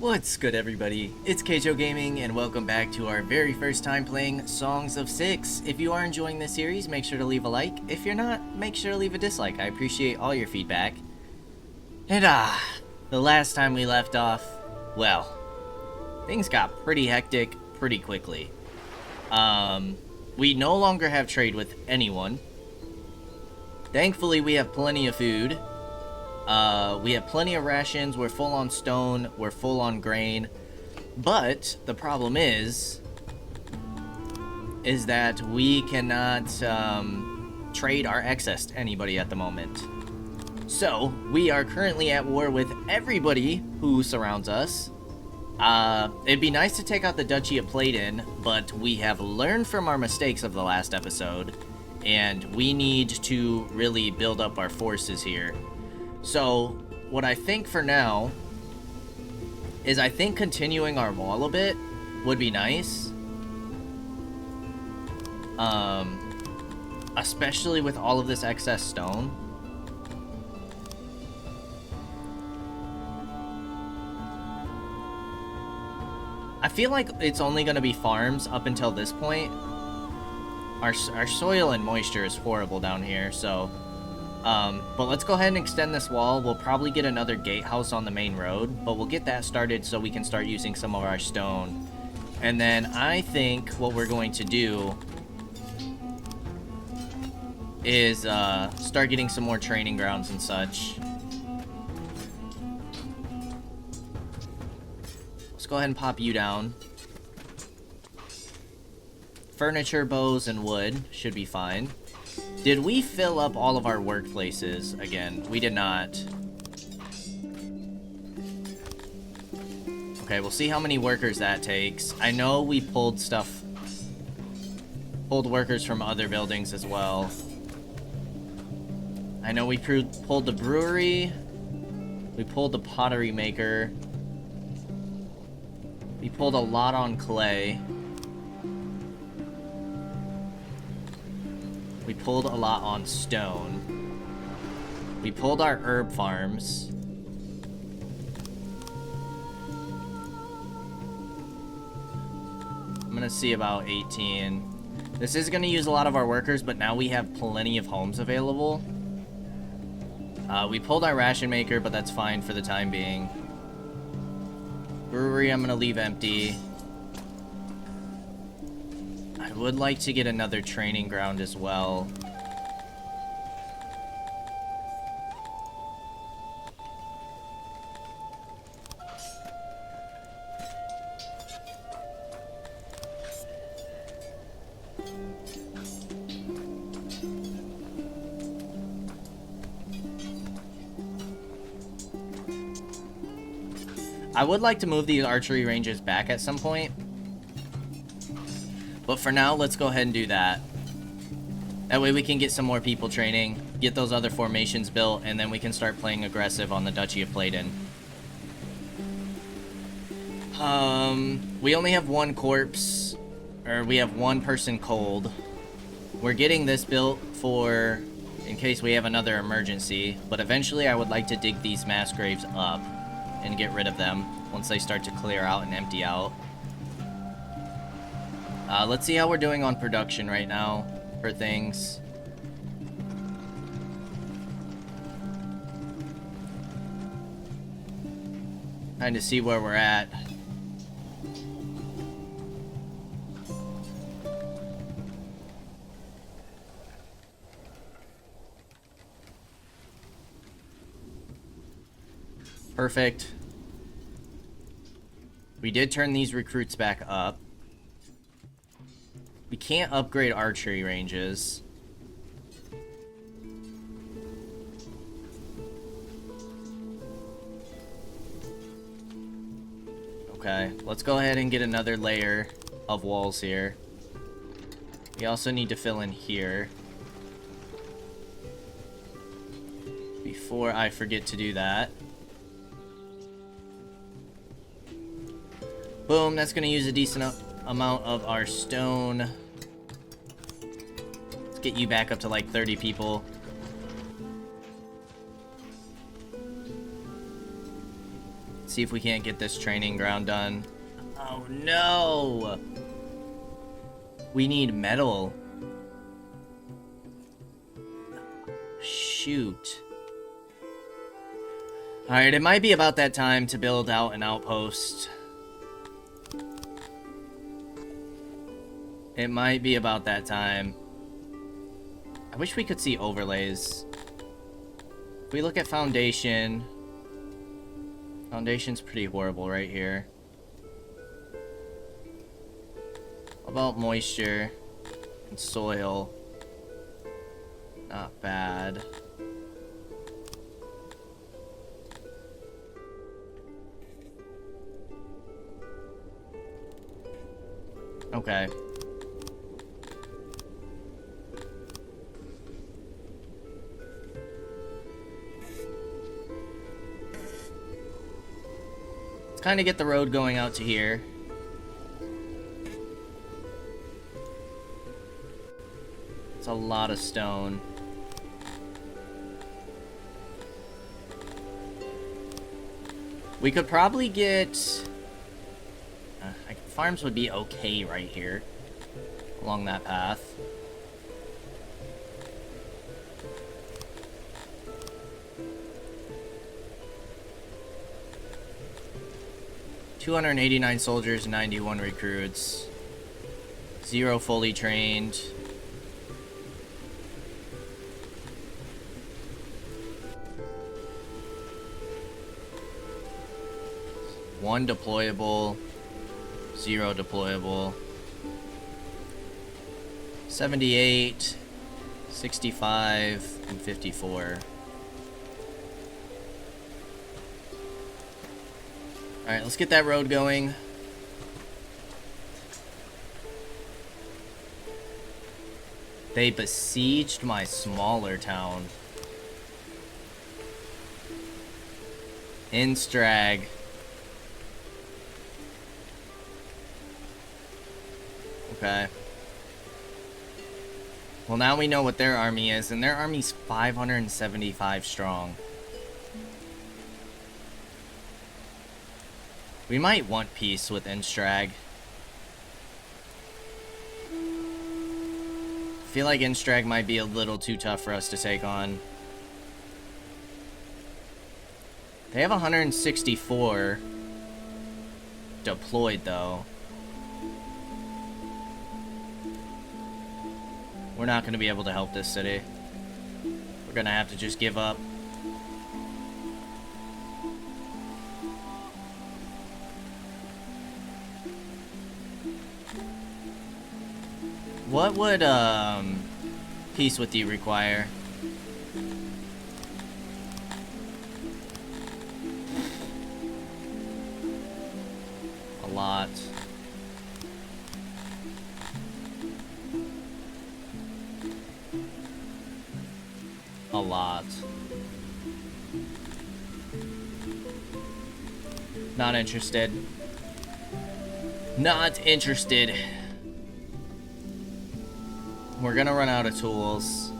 What's good, everybody? It's Kaige-O Gaming, and welcome back to our very first time playing Songs of Six. If you are enjoying this series, make sure to leave a like. If you're not, make sure to leave a dislike. I appreciate all your feedback. And the last time we left off, well, things got pretty hectic pretty quickly. We no longer have trade with anyone. Thankfully, we have plenty of food. We have plenty of rations, we're full on stone, we're full on grain, but the problem is that we cannot trade our excess to anybody at the moment. So, we are currently at war with everybody who surrounds us. It'd be nice to take out the Duchy of Pladen, but we have learned from our mistakes of the last episode, and we need to really build up our forces here. So, what I think for now is I think continuing our wall a bit would be nice. Especially with all of this excess stone. I feel like it's only going to be farms up until this point. Our soil and moisture is horrible down here, so... but let's go ahead and extend this wall. We'll probably get another gatehouse on the main road, but we'll get that started so we can start using some of our stone. And then I think what we're going to do is start getting some more training grounds and such. Let's go ahead and pop you down. Furniture, bows, and wood should be fine. Did we fill up all of our workplaces again? We did not. Okay, we'll see how many workers that takes. I know we pulled workers from other buildings as well. I know we pulled the brewery. We pulled the pottery maker. We pulled a lot on clay. We pulled a lot on stone. We pulled our herb farms. I'm gonna see about 18. This is gonna use a lot of our workers, but now we have plenty of homes available. We pulled our ration maker, but that's fine for the time being. Brewery I'm gonna leave empty. I would like to get another training ground as well. I would like to move these archery ranges back at some point. But for now, let's go ahead and do that. That way we can get some more people training, get those other formations built, and then we can start playing aggressive on the Duchy of Pladen. We only have one corpse, or we have one person cold. We're getting this built for, in case we have another emergency, but eventually I would like to dig these mass graves up and get rid of them once they start to clear out and empty out. Let's see how we're doing on production right now for things. Trying to see where we're at. Perfect. We did turn these recruits back up. We can't upgrade archery ranges. Okay, let's go ahead and get another layer of walls here. We also need to fill in here before I forget to do that. Boom, that's going to use a decent amount of our stone. Let's get you back up to like 30 people. Let's see if we can't get this training ground done. Oh no! We need metal. Shoot. Alright, it might be about that time to build out an outpost. It might be about that time. I wish we could see overlays. If we look at foundation... Foundation's pretty horrible right here. What about moisture and soil? Not bad. Okay. Let's kind of get the road going out to here. It's a lot of stone. We could probably get... farms would be okay right here. Along that path. $289 soldiers, 91 recruits. 0 fully trained. One deployable, 0 deployable. 78, 65, and 54. Alright, let's get that road going. They besieged my smaller town. Instrag. Okay. Well, now we know what their army is, and their army's 575 strong. We might want peace with Instrag. I feel like Instrag might be a little too tough for us to take on. They have 164 deployed, though. We're not going to be able to help this city. We're going to have to just give up. What would, peace with you require? A lot. A lot. Not interested. Not interested. We're gonna run out of tools.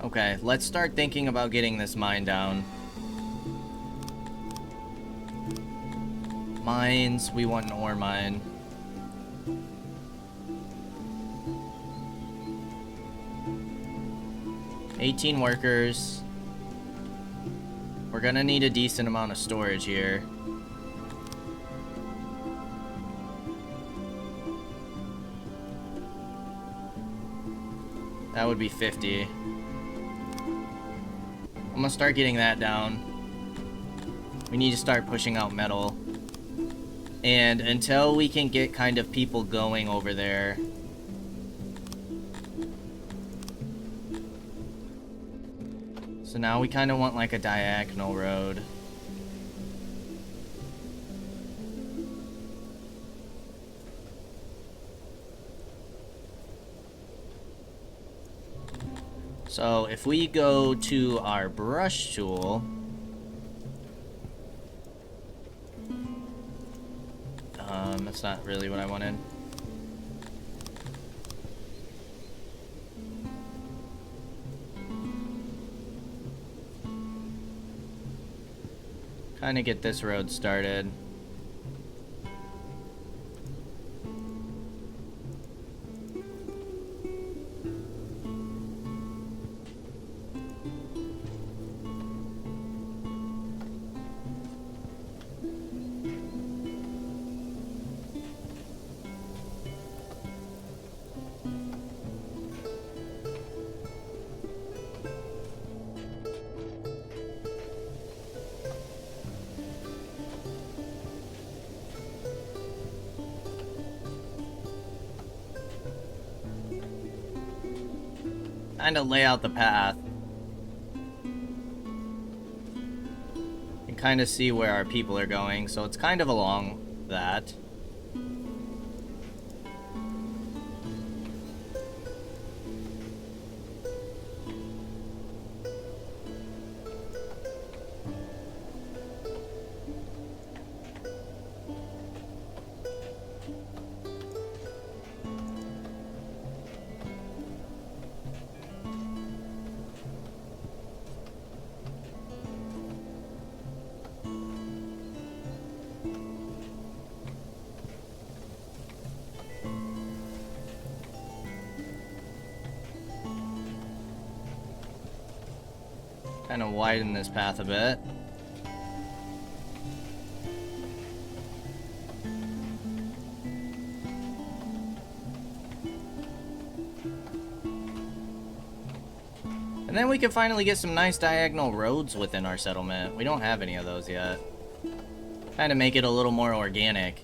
Okay, let's start thinking about getting this mine down. Mines, we want an ore mine. $18 workers. We're gonna need a decent amount of storage here. That would be 50. I'm gonna start getting that down. We need to start pushing out metal. And until we can get kind of people going over there... So now we kind of want like a diagonal road. So if we go to our brush tool... That's not really what I wanted. Trying to get this road started. Kind of lay out the path. And kind of see where our people are going, so it's kind of along that. Kind of widen this path a bit. And then we can finally get some nice diagonal roads within our settlement. We don't have any of those yet. Kind of make it a little more organic.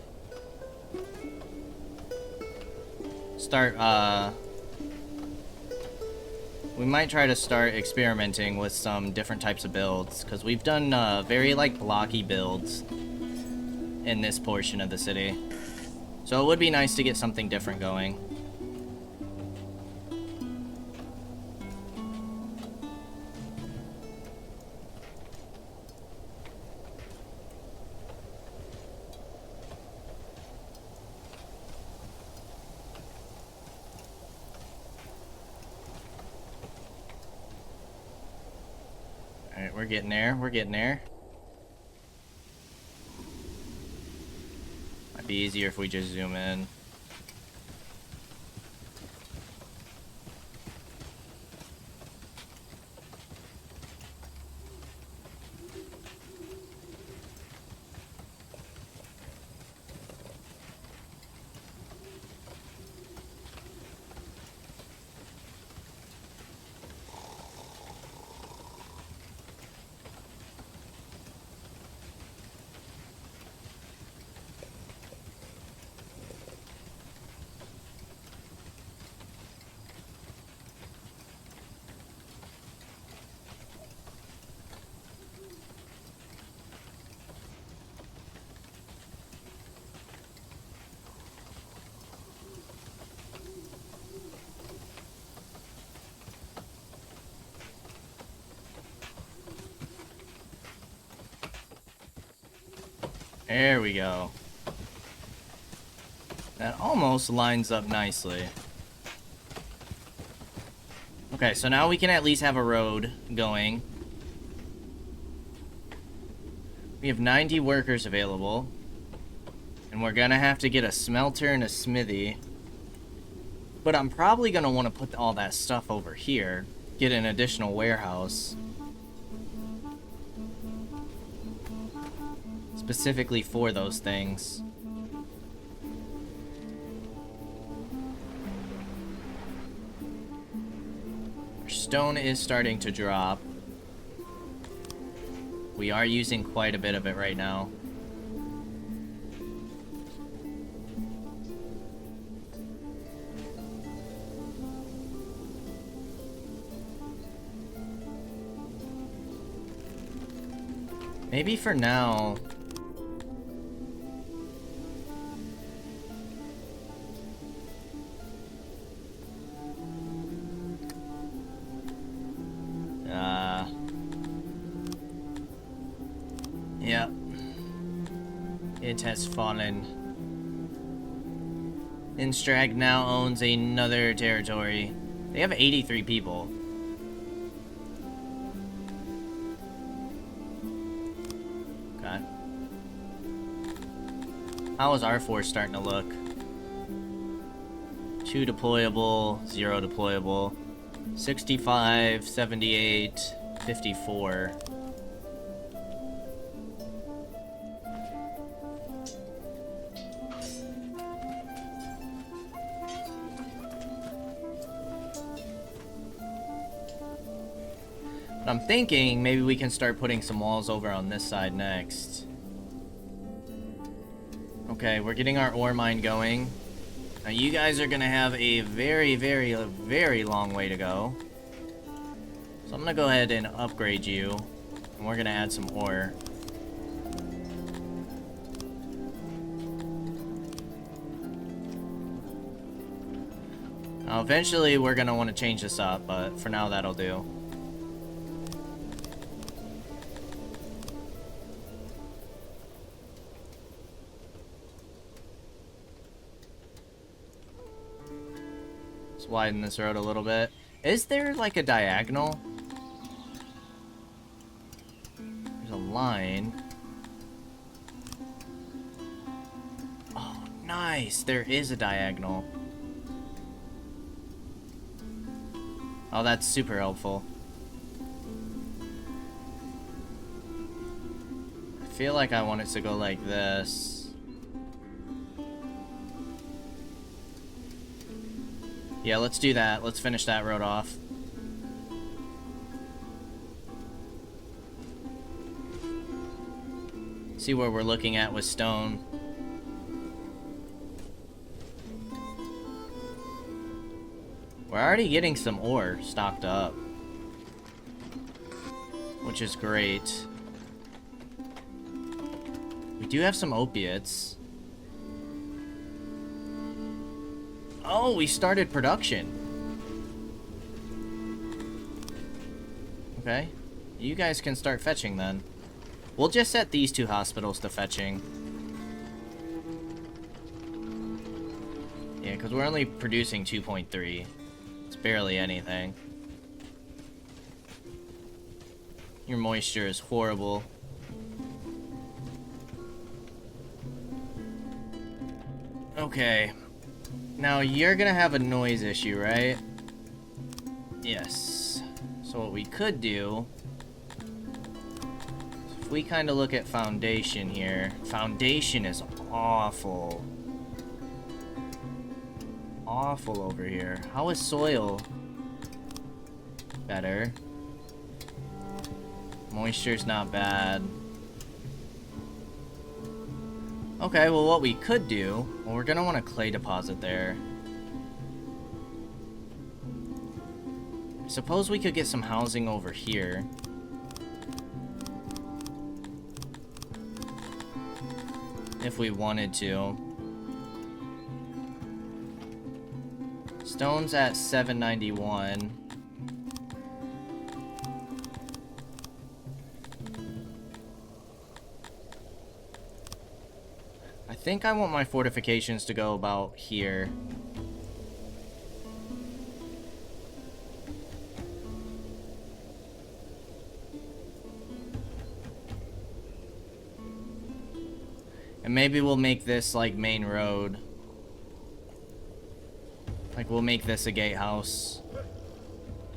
We might try to start experimenting with some different types of builds, because we've done very like blocky builds in this portion of the city. So it would be nice to get something different going. Alright, we're getting there. We're getting there. Might be easier if we just zoom in. There we go. That almost lines up nicely. Okay, so now we can at least have a road going. We have 90 workers available. And we're gonna have to get a smelter and a smithy. But I'm probably gonna want to put all that stuff over here. Get an additional warehouse. Specifically for those things. Our stone is starting to drop. We are using quite a bit of it right now. Maybe for now... Yep. It has fallen. Instrag now owns another territory. They have 83 people. Okay. How is our force starting to look? 2 deployable, 0 deployable. 65, 78, 54. I'm thinking maybe we can start putting some walls over on this side next. Okay, we're getting our ore mine going. Now you guys are gonna have a very long way to go. So I'm gonna go ahead and upgrade you, and we're gonna add some ore. Now eventually we're gonna want to change this up, but for now that'll do. Let's widen this road a little bit. Is there like a diagonal? There's a line. Oh, nice. There is a diagonal. Oh, that's super helpful. I feel like I want it to go like this. Yeah, let's do that. Let's finish that road off. See where we're looking at with stone. We're already getting some ore stocked up, which is great. We do have some opiates. Oh, we started production. Okay. You guys can start fetching then. We'll just set these 2 hospitals to fetching. Yeah, because we're only producing 2.3. It's barely anything. Your moisture is horrible. Okay. Now, you're gonna have a noise issue, right? Yes. So what we could do... if we kind of look at foundation here... Foundation is awful. Awful over here. How is soil? Better. Moisture's not bad. Okay, well what we could do... well, we're gonna want a clay deposit there. Suppose we could get some housing over here. If we wanted to. Stone's at 791. I think I want my fortifications to go about here. And maybe we'll make this like main road. Like we'll make this a gatehouse.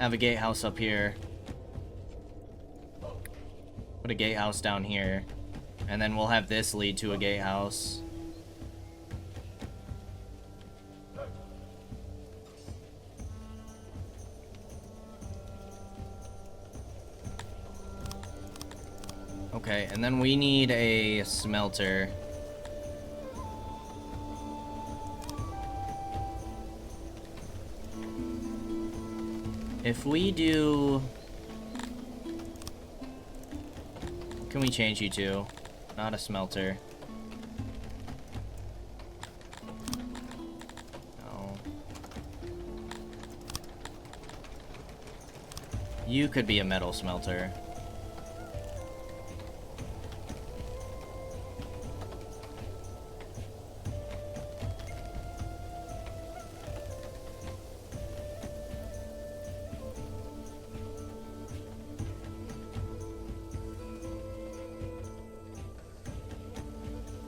Have a gatehouse up here. Put a gatehouse down here. And then we'll have this lead to a gatehouse. Okay, and then we need a smelter. If we do... what can we change you to? Not a smelter. No. You could be a metal smelter.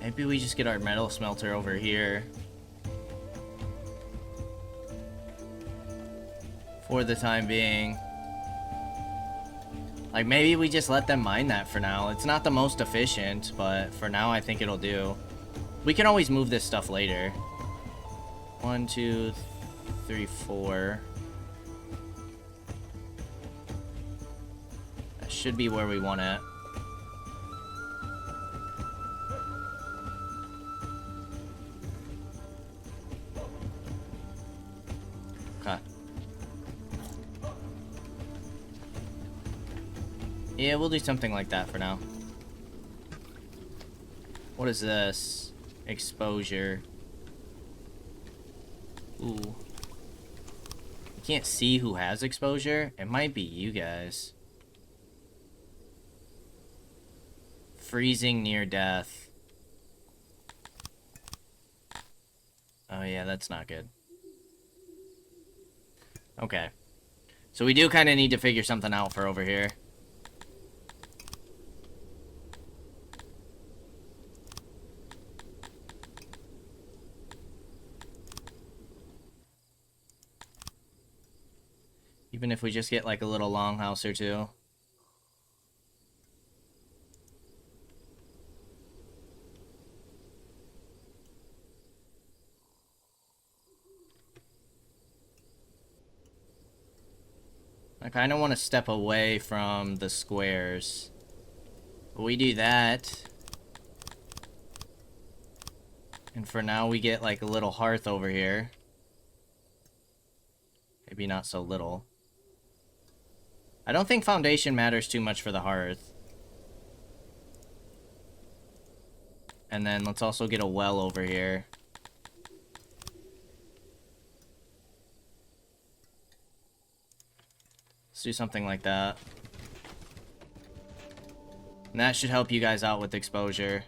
Maybe we just get our metal smelter over here. For the time being. Like, maybe we just let them mine that for now. It's not the most efficient, but for now I think it'll do. We can always move this stuff later. 1, 2, 3, 4. That should be where we want it. Okay. Yeah, we'll do something like that for now. What is this? Exposure. Ooh. I can't see who has exposure. It might be you guys. Freezing near death. Oh yeah, that's not good. Okay. So we do kind of need to figure something out for over here. Even if we just get like a little longhouse or two. I kind of want to step away from the squares. But we do that. And for now we get like a little hearth over here. Maybe not so little. I don't think foundation matters too much for the hearth. And then let's also get a well over here. Let's do something like that. And that should help you guys out with exposure.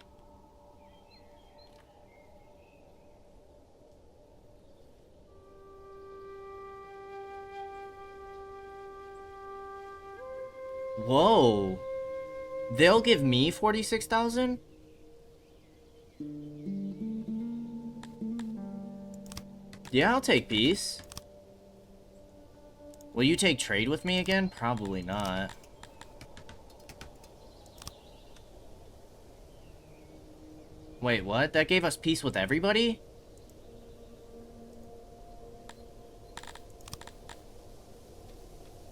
Whoa. They'll give me 46,000? Yeah, I'll take peace. Will you take trade with me again? Probably not. Wait, what? That gave us peace with everybody?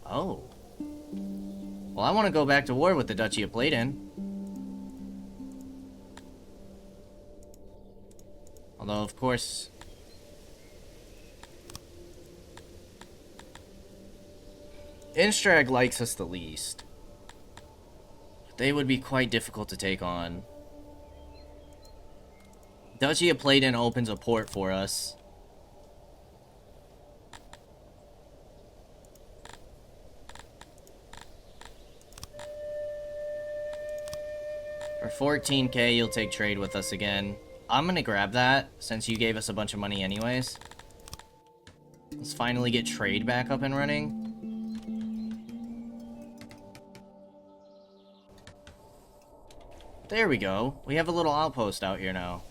Oh. Well, I want to go back to war with the Duchy of Platen. Although, of course... Instrag likes us the least. They would be quite difficult to take on. Duchy of Platen opens a port for us. For 14k, you'll take trade with us again. I'm gonna grab that, since you gave us a bunch of money anyways. Let's finally get trade back up and running. There we go. We have a little outpost out here now.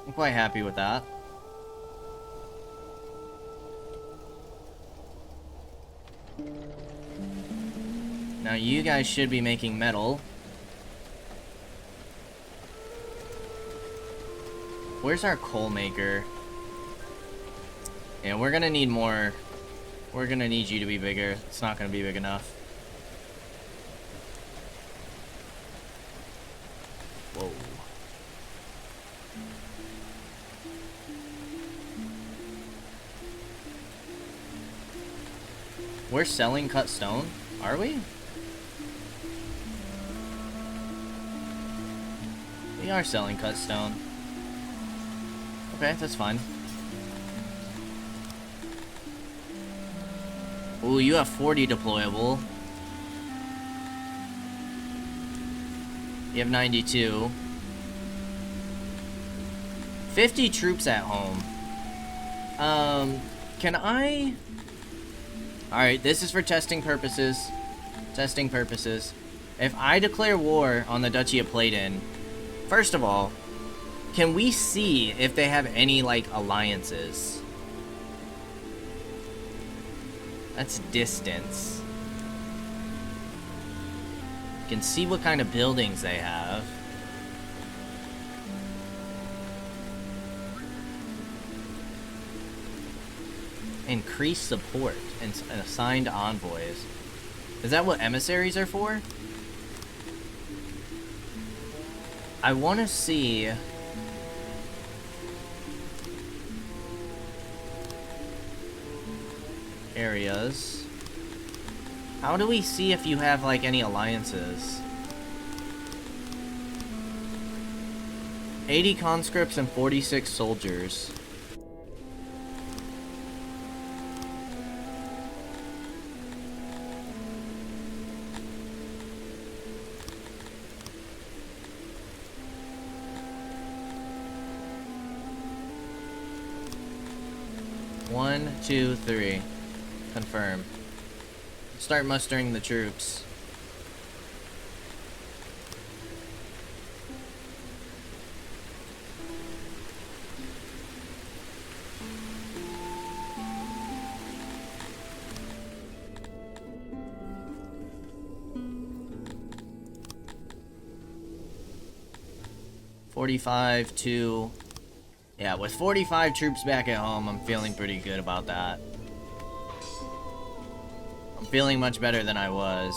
I'm quite happy with that. Now you guys should be making metal. Where's our coal maker? Yeah, we're gonna need more. We're gonna need you to be bigger. It's not gonna be big enough. Whoa. We're selling cut stone? Are we? We are selling cut stone. Okay, that's fine. Ooh, you have 40 deployable. You have 92. 50 troops at home. Can I... Alright, this is for testing purposes. Testing purposes. If I declare war on the Duchy of Pladen, first of all, can we see if they have any, like, alliances? That's distance. You can see what kind of buildings they have. Increase support and assigned envoys. Is that what emissaries are for? I want to see... areas. How do we see if you have, like, any alliances? 80 conscripts and 46 soldiers. One, two, three. Confirm. Start mustering the troops. Yeah, with 45 troops back at home, I'm feeling pretty good about that. I'm feeling much better than I was.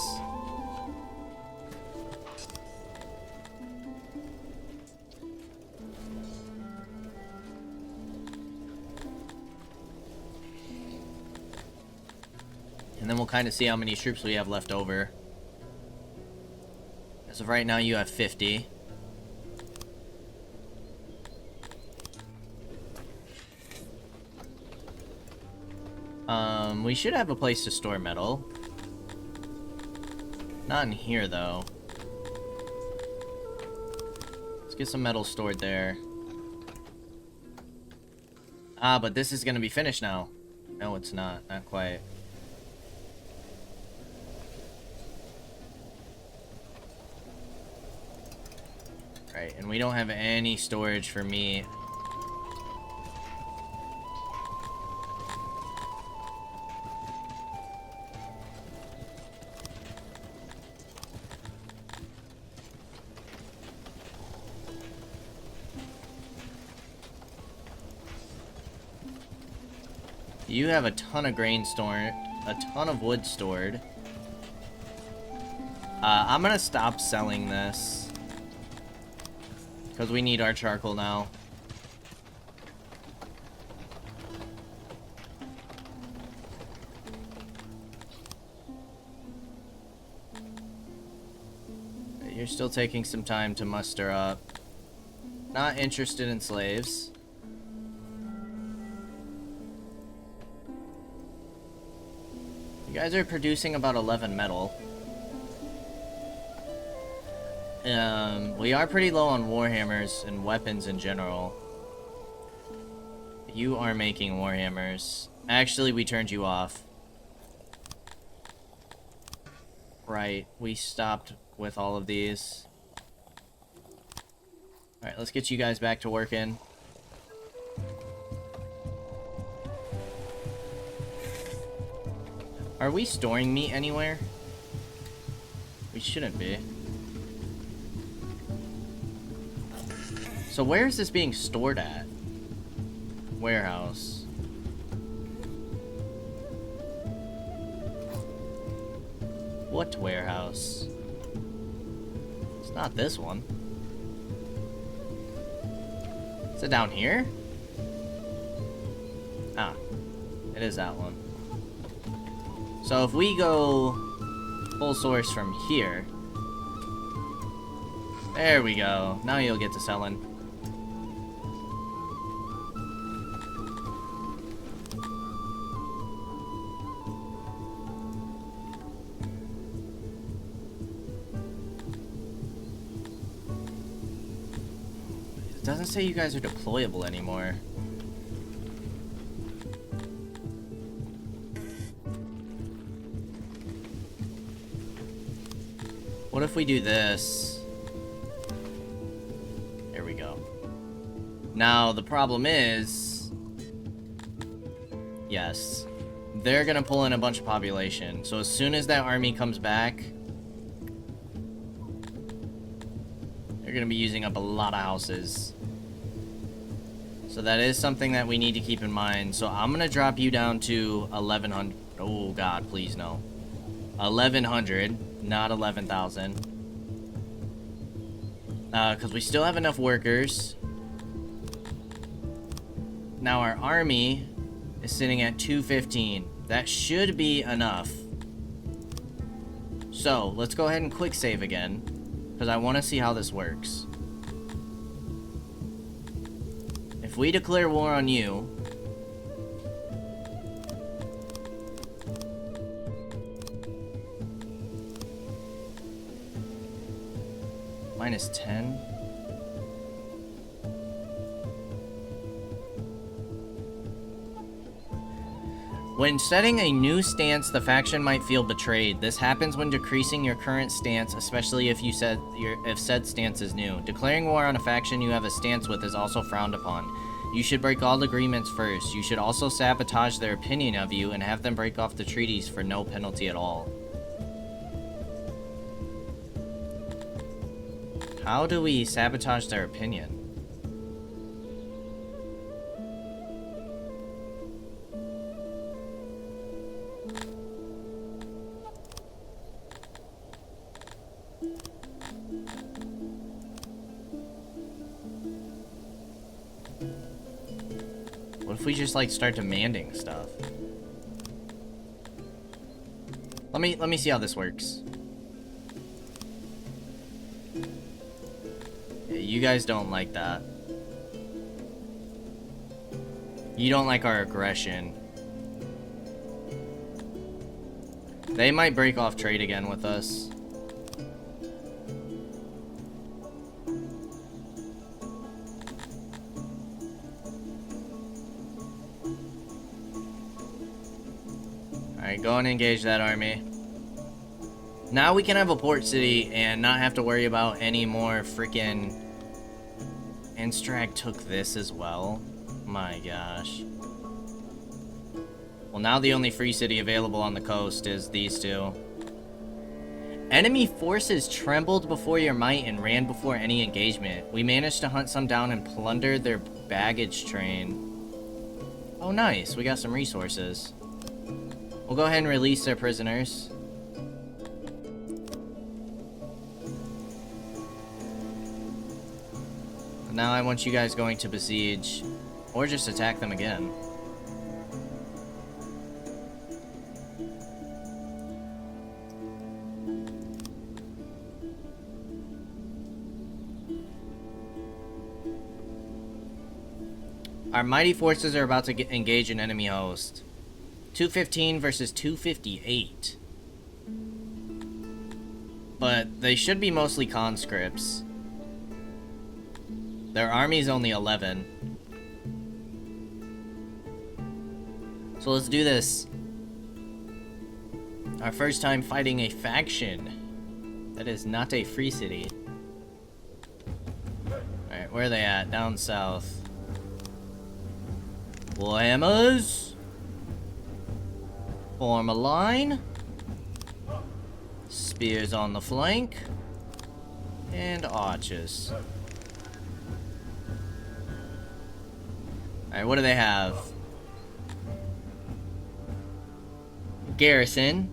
And then we'll kind of see how many troops we have left over. As of right now, you have 50. We should have a place to store metal. Not in here, though. Let's get some metal stored there. Ah, but this is gonna be finished now. No, it's not. Not quite. Right, and we don't have any storage for meat. You have a ton of grain stored, a ton of wood stored. I'm gonna stop selling this because we need our charcoal now. You're still taking some time to muster up. Not interested in slaves. You guys are producing about 11 metal. We are pretty low on warhammers and weapons in general. You are making warhammers. Actually, we turned you off. Right, we stopped with all of these. Alright, let's get you guys back to working. Are we storing meat anywhere? We shouldn't be. So where is this being stored at? Warehouse. What warehouse? It's not this one. Is it down here? Ah, it is that one. So if we go full source from here, there we go. Now you'll get to selling. It doesn't say you guys are deployable anymore. What if we do this? There we go. Now, the problem is... Yes. They're gonna pull in a bunch of population. So as soon as that army comes back... They're gonna be using up a lot of houses. So that is something that we need to keep in mind. So I'm gonna drop you down to 1,100. Oh god, please no. 1,100, not 11,000. Because we still have enough workers. Now our army is sitting at 215. That should be enough. So let's go ahead and quick save again, because I want to see how this works. If we declare war on you, minus 10. When setting a new stance, the faction might feel betrayed. This happens when decreasing your current stance, especially if said stance is new. Declaring war on a faction you have a stance with is also frowned upon. You should break all agreements first. You should also sabotage their opinion of you and have them break off the treaties for no penalty at all. How do we sabotage their opinion? What if we just like start demanding stuff? Let me see how this works. Yeah, you guys don't like that. You don't like our aggression. They might break off trade again with us. Alright, go and engage that army. Now we can have a port city and not have to worry about any more freaking... Instrag took this as well. My gosh. Well, now the only free city available on the coast is these two. Enemy forces trembled before your might and ran before any engagement. We managed to hunt some down and plunder their baggage train. Oh, nice. We got some resources. We'll go ahead and release their prisoners. Now I want you guys going to besiege, or just attack them again. Our mighty forces are about to engage an enemy host. 215 versus 258. But they should be mostly conscripts. Their army's only 11. So let's do this. Our first time fighting a faction that is not a free city. Alright, where are they at? Down south. Warhammers. Form a line. Spears on the flank. And archers. Alright, what do they have? Garrison.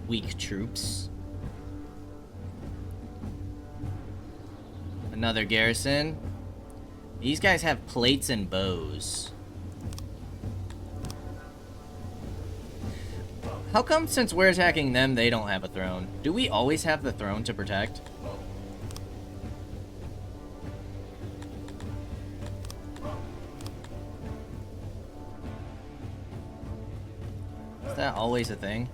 Weak troops. Another garrison. These guys have plates and bows. How come since we're attacking them, they don't have a throne? Do we always have the throne to protect? Is that always a thing?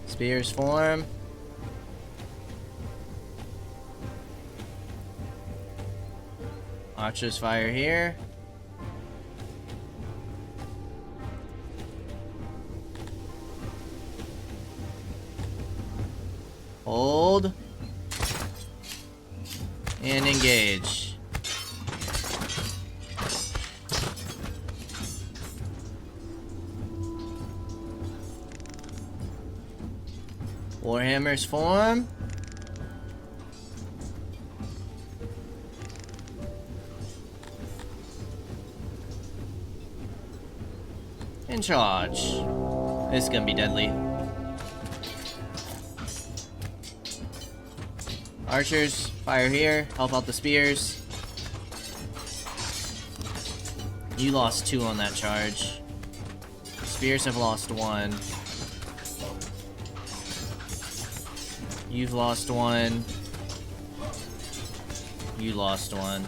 Spears form. Archers fire here. Hold. And engage. Warhammers form. And charge. This is gonna be deadly. Archers, fire here. Help out the spears. You lost 2 on that charge. Spears have lost 1. You've lost 1. You lost 1.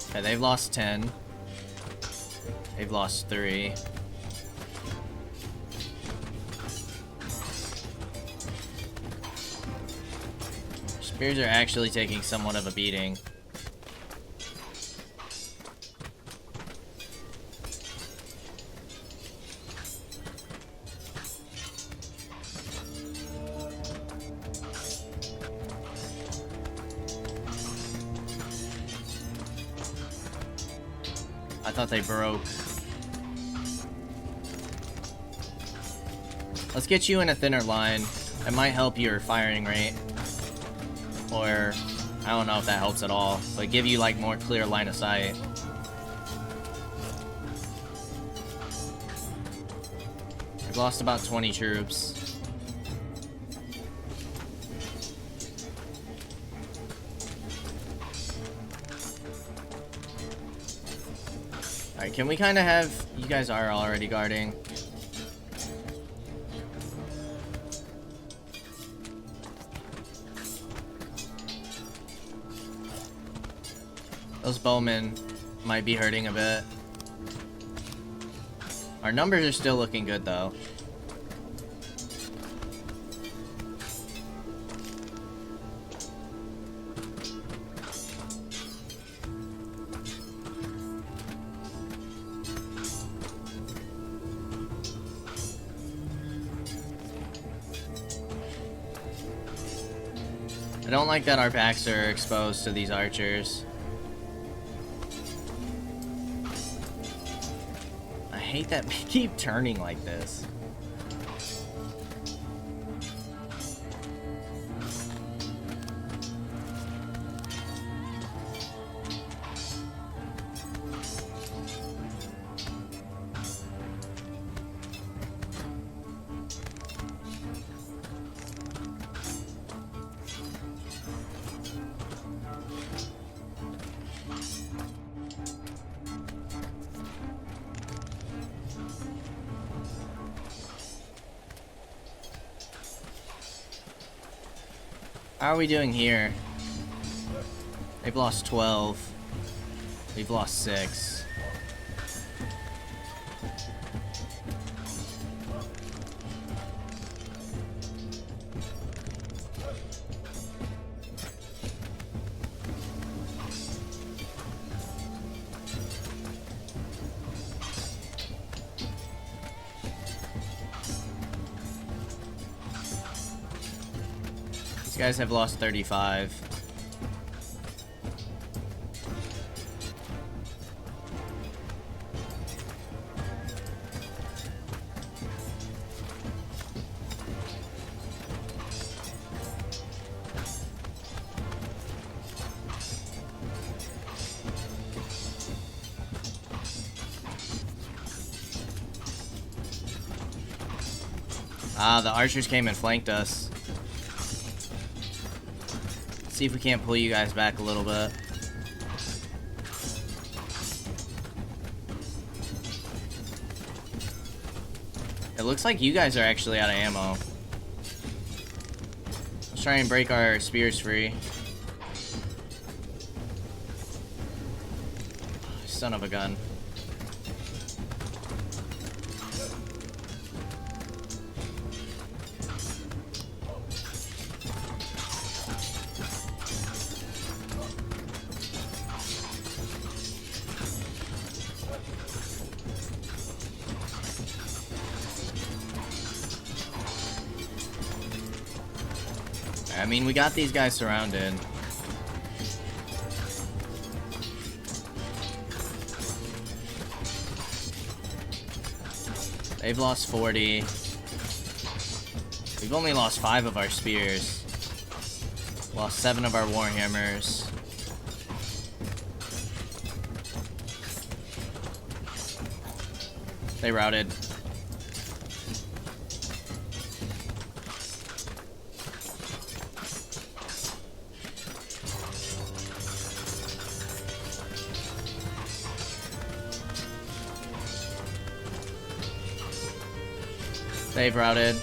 Okay, they've lost 10. They've lost 3. Spears are actually taking somewhat of a beating. I thought they broke. Let's get you in a thinner line. It might help your firing rate. Or, I don't know if that helps at all, but give you like more clear line of sight. We've lost about 20 troops. Alright, can we kind of have... You guys are already guarding. Those bowmen might be hurting a bit. Our numbers are still looking good, though. I don't like that our backs are exposed to these archers. I hate that they keep turning like this. How are we doing here? They've lost 12. We've lost 6. These guys have lost 35. Ah, the archers came and flanked us. See if we can't pull you guys back a little bit. It looks like you guys are actually out of ammo. Let's try and break our spears free. Son of a gun. I mean, we got these guys surrounded. They've lost 40. We've only lost 5 of our spears. Lost 7 of our warhammers. They routed. They've routed.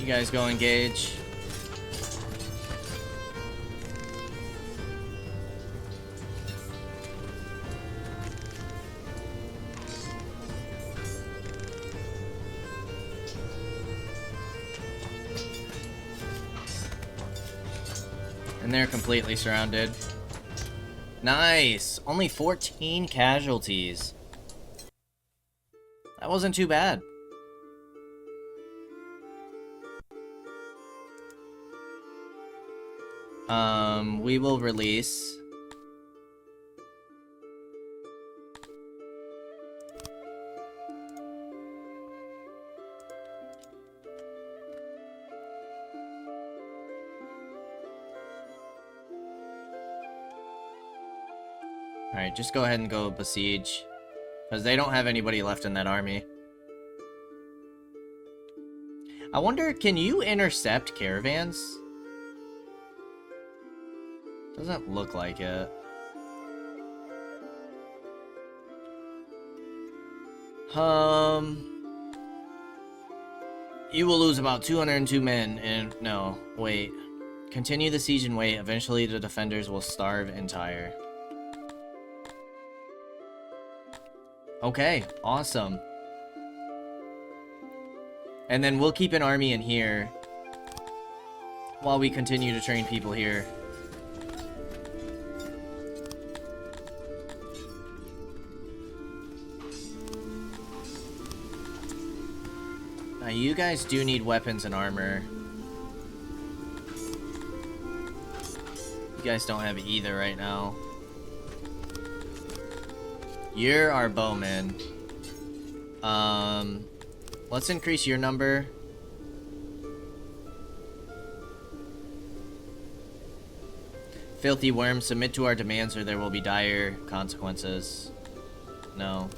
You guys go engage. And they're completely surrounded. Nice! Only 14 casualties. That wasn't too bad. We will release. Alright, just go ahead and go besiege. Because they don't have anybody left in that army. I wonder, can you intercept caravans? Doesn't look like it. You will lose about 202 men and... No, wait. Continue the siege and wait. Eventually the defenders will starve and tire. Okay, awesome. And then we'll keep an army in here while we continue to train people here. Now you guys do need weapons and armor. You guys don't have either right now. You're our bowman. Let's increase your number. Filthy worm, submit to our demands or there will be dire consequences. No.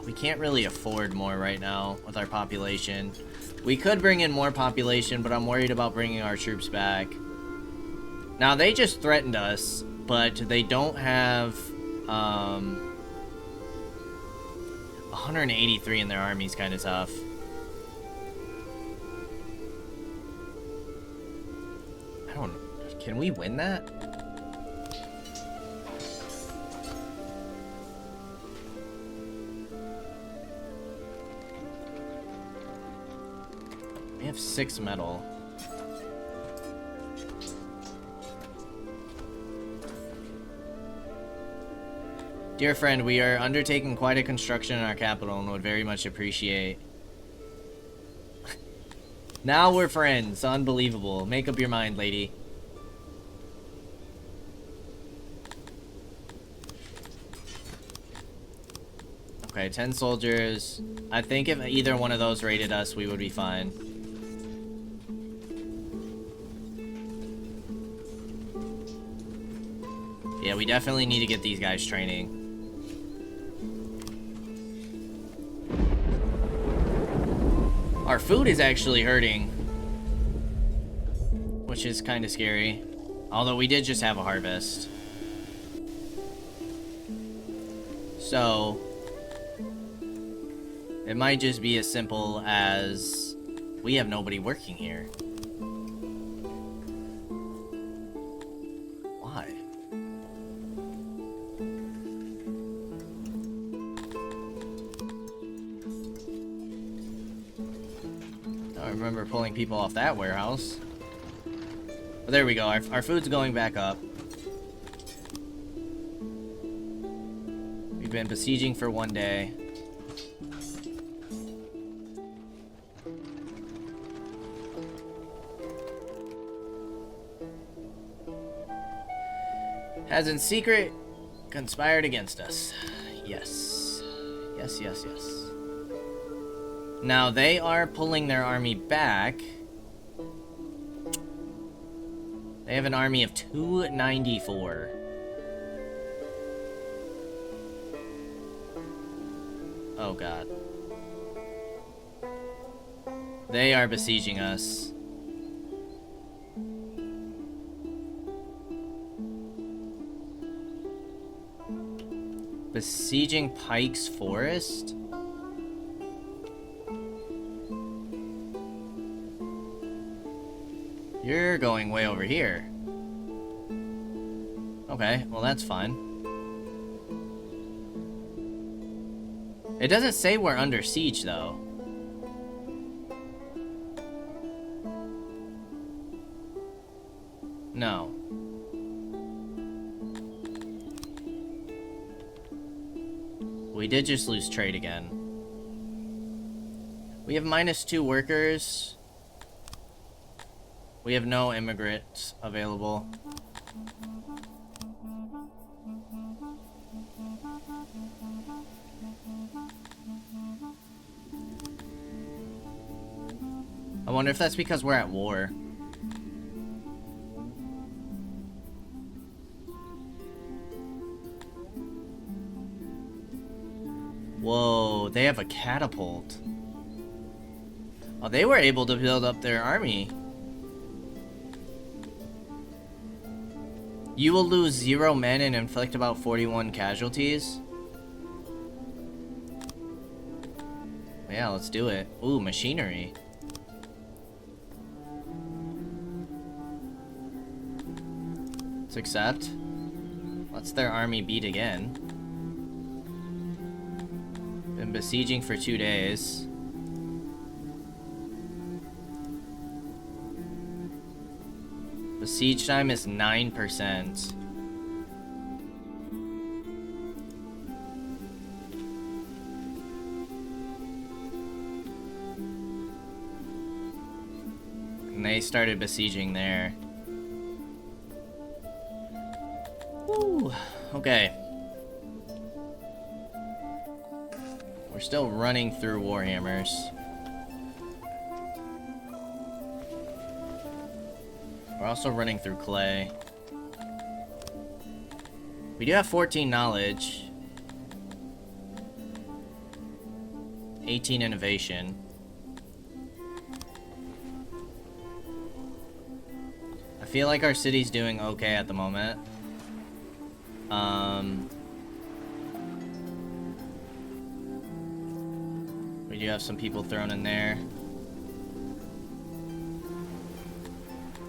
We can't really afford more right now with our population. We could bring in more population, but I'm worried about bringing our troops back. Now, they just threatened us, but they don't have 183 in their army is kind of tough. I don't know. Can we win that? We have 6 metal. Dear friend, we are undertaking quite a construction in our capital and would very much appreciate... Now we're friends. Unbelievable. Make up your mind, lady. Okay, 10 soldiers. I think if either one of those raided us, we would be fine. Yeah, we definitely need to get these guys training. Our food is actually hurting, which is kind of scary. Although we did just have a harvest. So, it might just be as simple as we have nobody working here. Why? I remember pulling people off that warehouse. But there we go. Our food's going back up. been besieging for 1 day. Has in secret conspired against us. Yes. Yes, yes, yes. Now, they are pulling their army back. They have an army of 294. Oh, God. They are besieging us. Besieging Pike's Forest? You're going way over here. Okay, well that's fine. It doesn't say we're under siege, though. No. We did just lose trade again. We have -2 workers. We have no immigrants available. I wonder if that's because we're at war. Whoa, they have a catapult. Oh, they were able to build up their army. You will lose 0 men and inflict about 41 casualties. Yeah, let's do it. Ooh, machinery. Let's accept. Let's their army beat again. Been besieging for 2 days. The siege time is 9%. And they started besieging there. Woo, okay. We're still running through Warhammers. We're also running through clay. We do have 14 knowledge. 18 innovation. I feel like our city's doing okay at the moment. We do have some people thrown in there.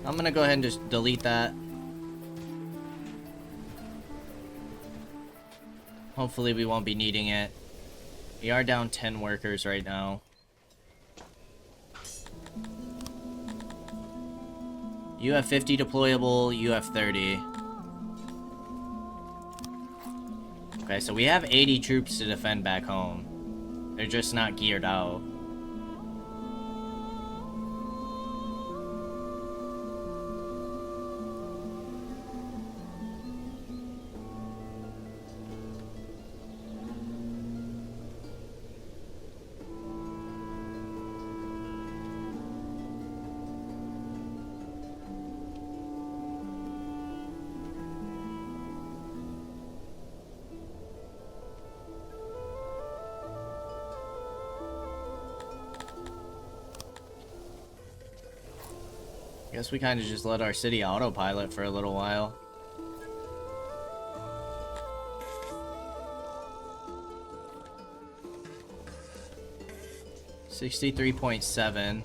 I'm gonna go ahead and just delete that. Hopefully we won't be needing it. We are down 10 workers right now. You have 50 deployable, you have 30. Okay, so we have 80 troops to defend back home. They're just not geared out. Guess we kind of just let our city autopilot for a little while. $63.7.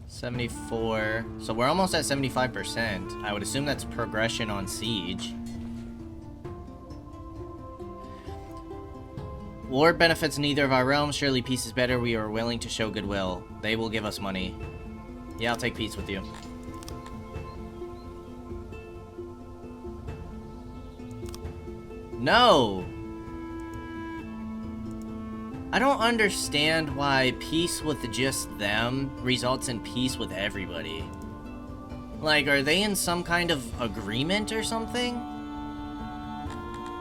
$74. So we're almost at 75%. I would assume that's progression on siege. War benefits neither of our realms. Surely peace is better. We are willing to show goodwill. They will give us money. Yeah, I'll take peace with you. No! I don't understand why peace with just them results in peace with everybody. Like, are they in some kind of agreement or something?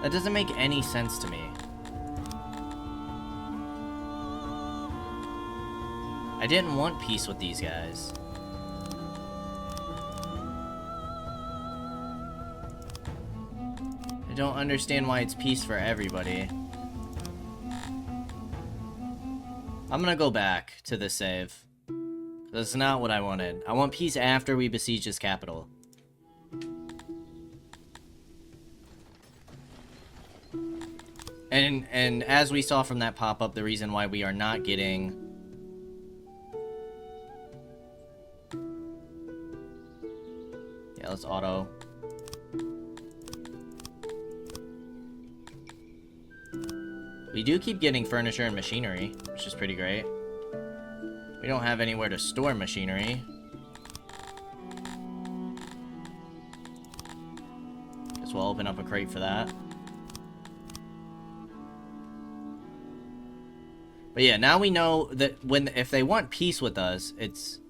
That doesn't make any sense to me. I didn't want peace with these guys. I don't understand why it's peace for everybody. I'm gonna go back to the save. That's not what I wanted. I want peace after we besiege his capital. And as we saw from that pop-up, the reason why we are not getting... Yeah, let's auto. We do keep getting furniture and machinery, which is pretty great. We don't have anywhere to store machinery. Guess we'll open up a crate for that. But yeah, now we know that if they want peace with us, it's...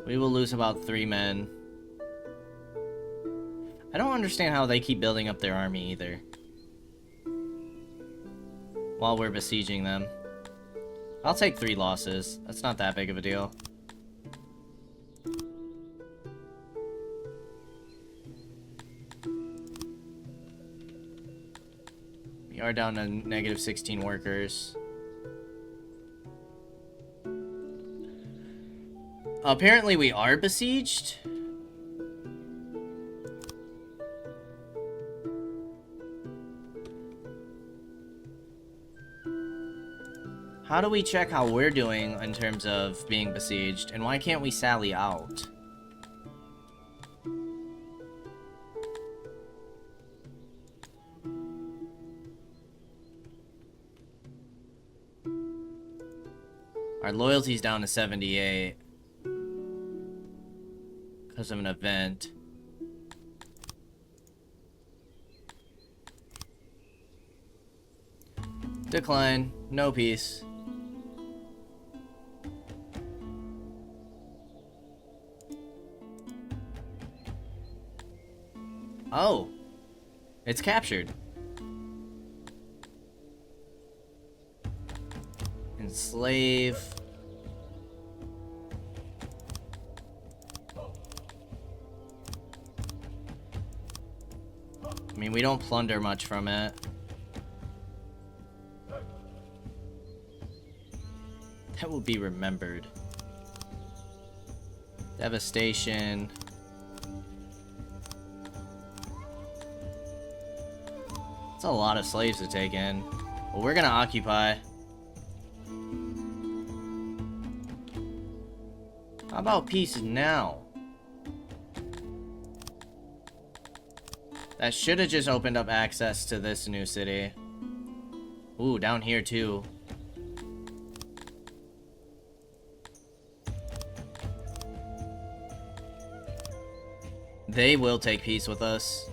We will lose about 3 men. I don't understand how they keep building up their army either. While we're besieging them. I'll take 3 losses. That's not that big of a deal. We are down to negative 16 workers. Apparently we are besieged. How do we check how we're doing in terms of being besieged? And why can't we sally out? Our loyalty's down to 78. Because of an event. Decline. No peace. Oh. It's captured. Enslave. I mean, we don't plunder much from it. That will be remembered. Devastation. That's a lot of slaves to take in. Well, we're gonna occupy. How about peace now? That should have just opened up access to this new city. Ooh, down here too. They will take peace with us.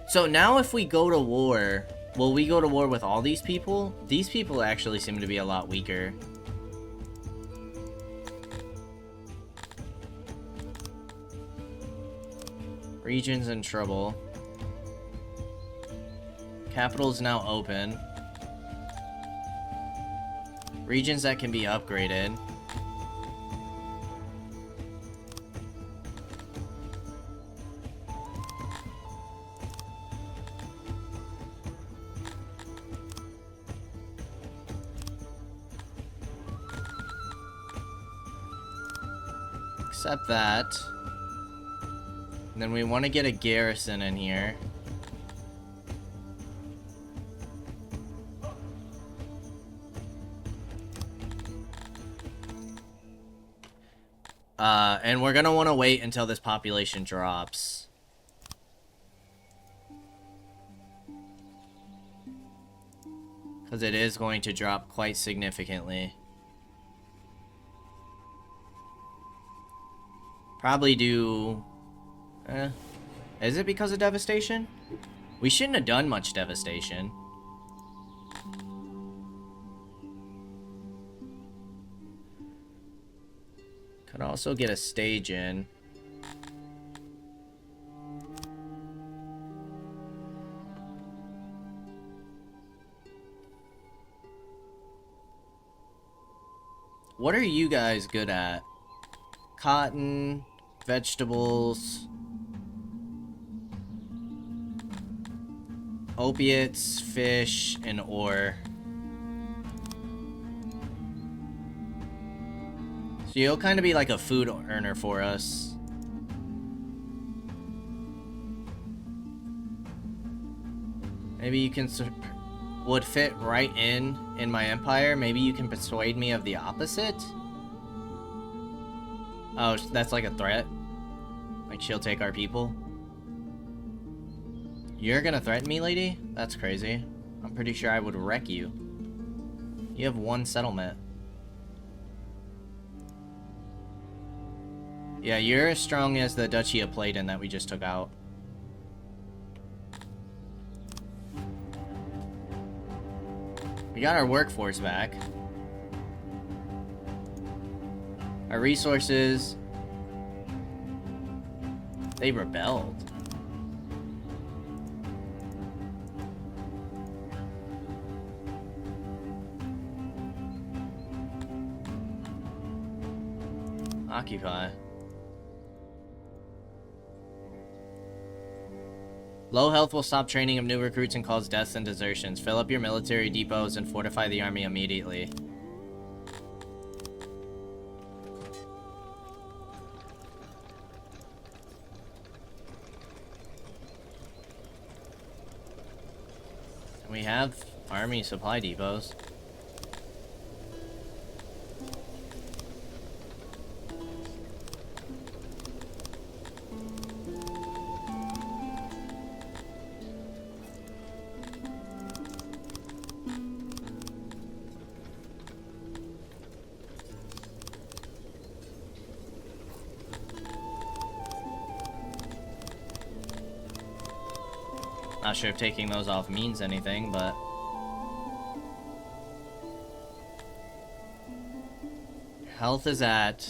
So now if we go to war, will we go to war with all these people? These people actually seem to be a lot weaker. Region's in trouble. Capital's now open. Regions that can be upgraded. Accept that. And then we want to get a garrison in here. And we're gonna want to wait until this population drops. Because it is going to drop quite significantly. Probably do... Is it because of devastation? We shouldn't have done much devastation. Could also get a stage in. What are you guys good at? Cotton, vegetables, opiates, fish, and ore. So you'll kind of be like a food earner for us. Maybe you can would fit right in my empire. Maybe you can persuade me of the opposite. Oh, that's like a threat. Like she'll take our people. You're gonna threaten me, lady? That's crazy. I'm pretty sure I would wreck you. You have one settlement. Yeah, you're as strong as the Duchy of Platen that we just took out. We got our workforce back. Our resources... They rebelled. Occupy. Low health will stop training of new recruits and cause deaths and desertions. Fill up your military depots and fortify the army immediately. We have army supply depots. Not sure if taking those off means anything, but... Health is at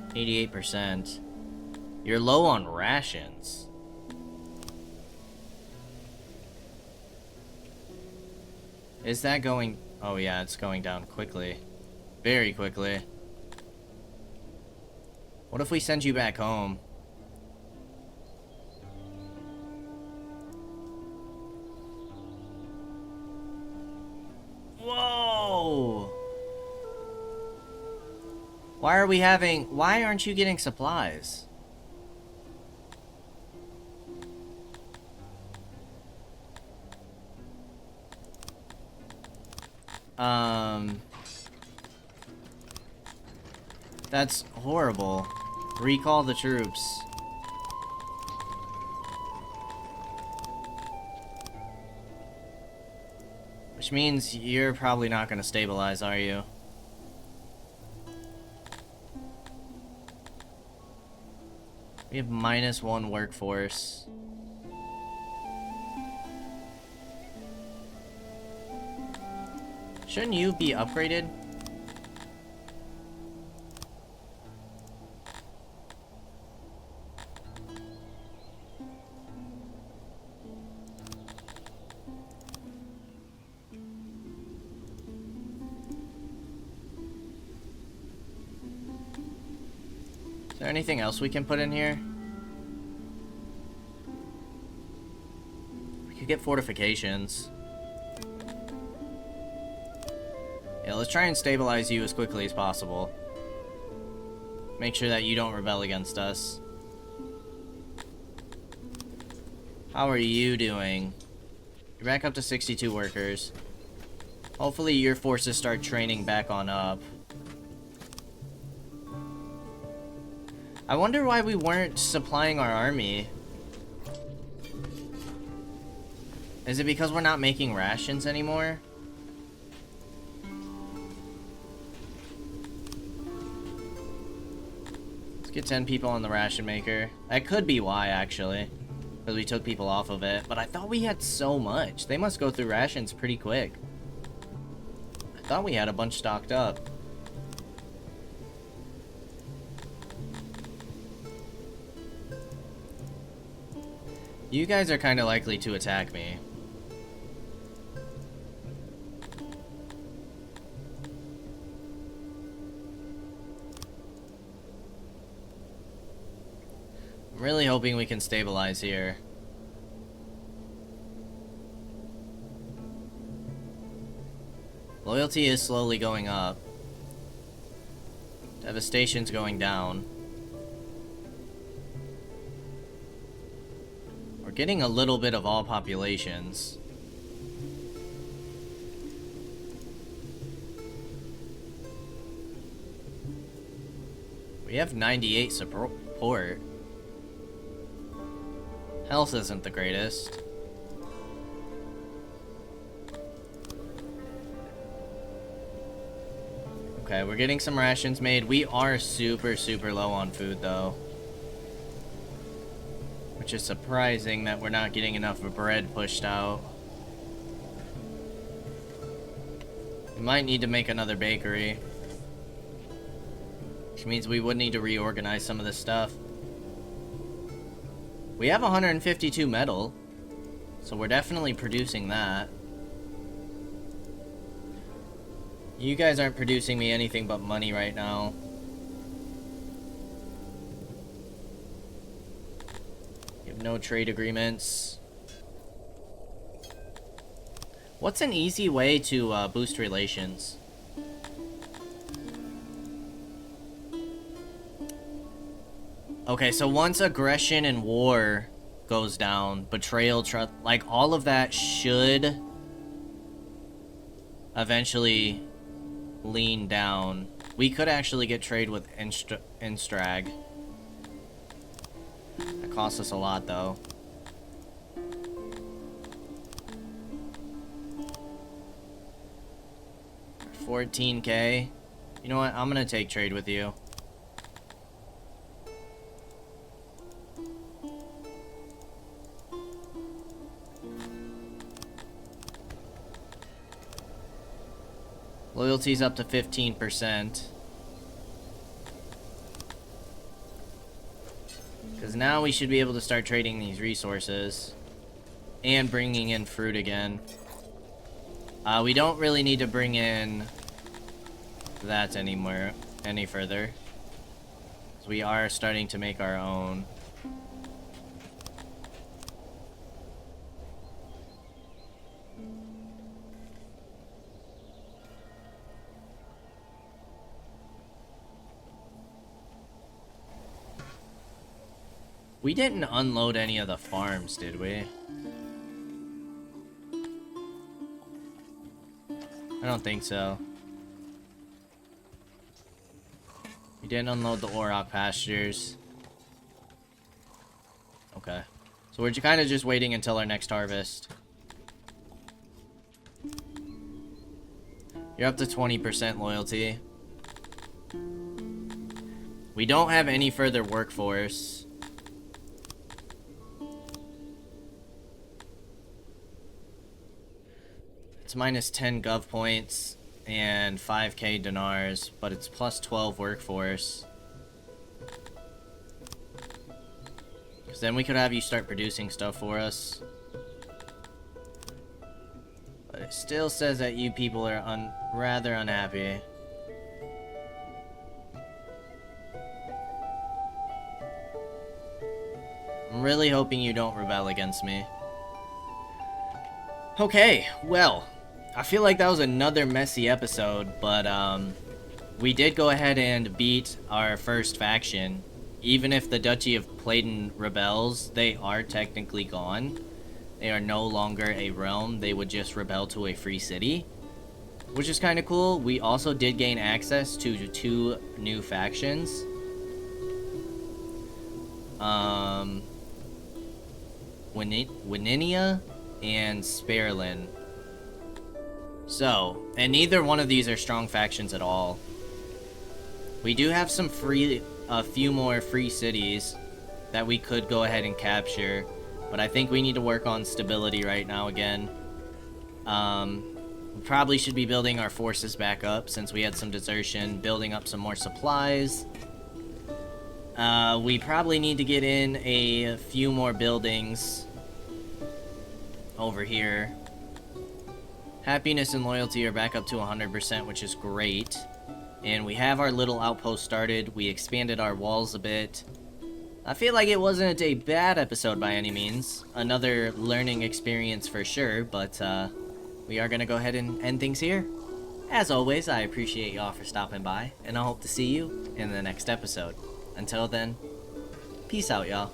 88%. You're low on rations. Is that going... Oh yeah, it's going down quickly. Very quickly. What if we send you back home? Whoa! Why aren't you getting supplies? That's horrible. Recall the troops. Which means you're probably not going to stabilize, are you? We have -1 workforce. Shouldn't you be upgraded? Is there anything else we can put in here? We could get fortifications. Yeah, let's try and stabilize you as quickly as possible. Make sure that you don't rebel against us. How are you doing? You're back up to 62 workers. Hopefully your forces start training back on up. I wonder why we weren't supplying our army. Is it because we're not making rations anymore? Get 10 people on the ration maker. That could be why, actually. Because we took people off of it. But I thought we had so much. They must go through rations pretty quick. I thought we had a bunch stocked up. You guys are kind of likely to attack me. I'm really hoping we can stabilize here. Loyalty is slowly going up. Devastation's going down. We're getting a little bit of all populations. We have 98 support. Health isn't the greatest. Okay, we're getting some rations made. We are super low on food, though. Which is surprising that we're not getting enough of bread pushed out. We might need to make another bakery. Which means we would need to reorganize some of this stuff. We have 152 metal, so we're definitely producing that. You guys aren't producing me anything but money right now. You have no trade agreements. What's an easy way to boost relations? Okay, so once aggression and war goes down, betrayal, trust, like all of that should eventually lean down. We could actually get trade with Instrag. That costs us a lot, though. $14K. You know what? I'm gonna take trade with you. Loyalty's up to 15%. Because now we should be able to start trading these resources. And bringing in fruit again. We don't really need to bring in that anymore, any further. So we are starting to make our own. We didn't unload any of the farms, did we? I don't think so. We didn't unload the Auroch pastures. Okay. So we're kind of just waiting until our next harvest. You're up to 20% loyalty. We don't have any further workforce. It's minus 10 gov points and 5k dinars, but it's plus 12 workforce. Because then we could have you start producing stuff for us. But it still says that you people are rather unhappy. I'm really hoping you don't rebel against me. Okay, well, I feel like that was another messy episode, but we did go ahead and beat our first faction. Even if the Duchy of Pladen rebels, they are technically gone. They are no longer a realm, they would just rebel to a free city. Which is kind of cool. We also did gain access to 2 new factions. Wininia and Sperlin. So, and neither one of these are strong factions at all. We do have some free a few more free cities that we could go ahead and capture, but I think we need to work on stability right now again. We probably should be building our forces back up since we had some desertion, building up some more supplies. We probably need to get in a few more buildings over here. Happiness and loyalty are back up to 100%, which is great. And we have our little outpost started. We expanded our walls a bit. I feel like it wasn't a bad episode by any means. Another learning experience for sure, but we are gonna go ahead and end things here. As always, I appreciate y'all for stopping by, and I hope to see you in the next episode. Until then, peace out, y'all.